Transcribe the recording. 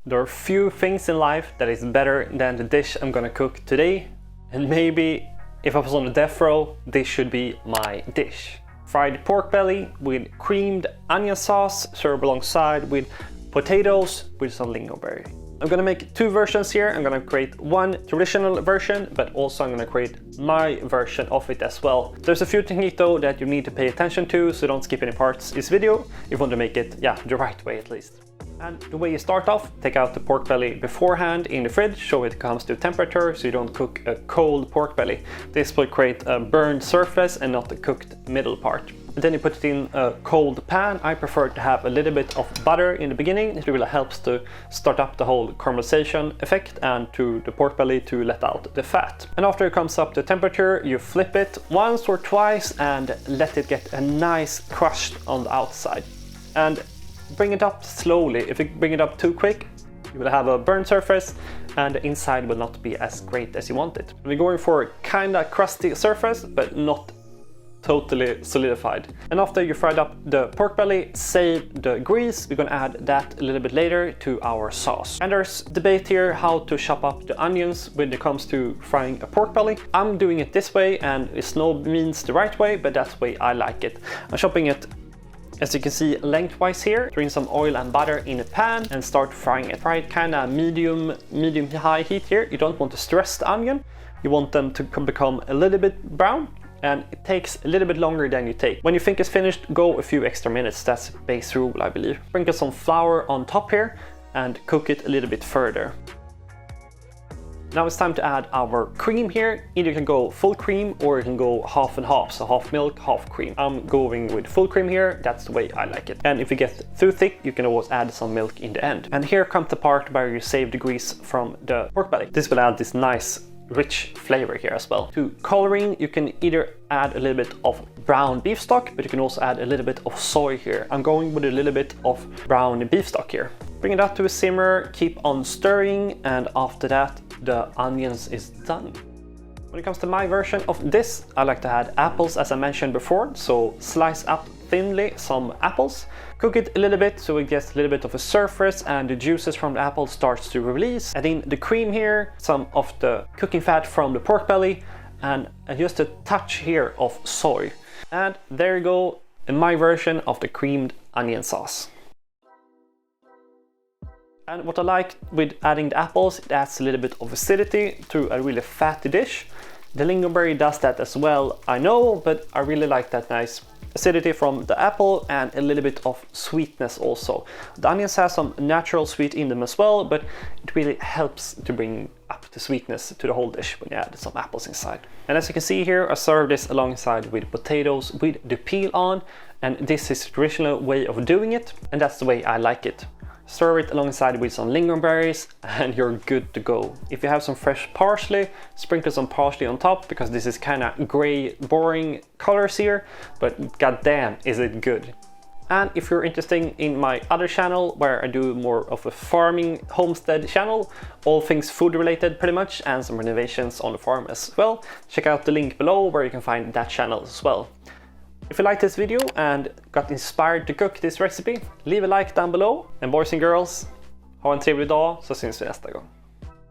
There are few things in life that is better than the dish I'm gonna cook today, and maybe if I was on the death row, this should be my dish. Fried pork belly with creamed onion sauce served alongside with potatoes with some lingonberry. I'm gonna make two versions here. I'm gonna create one traditional version, but also I'm gonna create my version of it as well. There's a few techniques though that you need to pay attention to, so don't skip any parts of this video if you want to make it, the right way at least. And the way you start off, take out the pork belly beforehand in the fridge so it comes to temperature, so you don't cook a cold pork belly. This will create a burned surface and not the cooked middle part. And then you put it in a cold pan. I prefer to have a little bit of butter in the beginning. It really helps to start up the whole caramelization effect and to the pork belly to let out the fat. And after it comes up to temperature, you flip it once or twice and let it get a nice crust on the outside. And bring it up slowly. If you bring it up too quick, you will have a burnt surface and the inside will not be as great as you want it. We're going for a kinda crusty surface, but not totally solidified. And after you fried up the pork belly, save the grease. We're gonna add that a little bit later to our sauce. And there's debate here how to chop up the onions when it comes to frying a pork belly. I'm doing it this way, and it's no means the right way, but that's the way I like it. I'm chopping it, as you can see, lengthwise here. Throw in some oil and butter in a pan and start frying it. Fry it kinda medium high heat here. You don't want to stress the onion. You want them to become a little bit brown, and it takes a little bit longer than you take. When you think it's finished, go a few extra minutes. That's base rule, I believe. Sprinkle some flour on top here and cook it a little bit further. Now it's time to add our cream here. Either you can go full cream or you can go half and half, so half milk, half cream. I'm going with full cream here. That's the way I like it. And if you get too thick, you can always add some milk in the end. And here comes the part where you save the grease from the pork belly. This will add this nice rich flavor here as well. To coloring, you can either add a little bit of brown beef stock, but you can also add a little bit of soy here. I'm going with a little bit of brown beef stock here. Bring it up to a simmer, keep on stirring, and after that the onions is done. When it comes to my version of this, I like to add apples as I mentioned before, so slice up thinly some apples, cook it a little bit so it gets a little bit of a surface and the juices from the apple starts to release. Add in the cream here, some of the cooking fat from the pork belly, and just a touch here of soy. And there you go, in my version of the creamed onion sauce. And what I like with adding the apples, it adds a little bit of acidity to a really fatty dish. The lingonberry does that as well, I know, but I really like that nice acidity from the apple and a little bit of sweetness also. The onions have some natural sweet in them as well, but it really helps to bring up the sweetness to the whole dish when you add some apples inside. And as you can see here, I serve this alongside with potatoes with the peel on, and this is the traditional way of doing it, and that's the way I like it. Serve it alongside with some lingonberries and you're good to go. If you have some fresh parsley, sprinkle some parsley on top, because this is kind of gray, boring colors here, but goddamn is it good. And if you're interested in my other channel where I do more of a farming homestead channel, all things food related pretty much, and some renovations on the farm as well, check out the link below where you can find that channel as well. If you liked this video and got inspired to cook this recipe, leave a like down below. And boys and girls, ha en trevlig dag så syns vi nästa gång.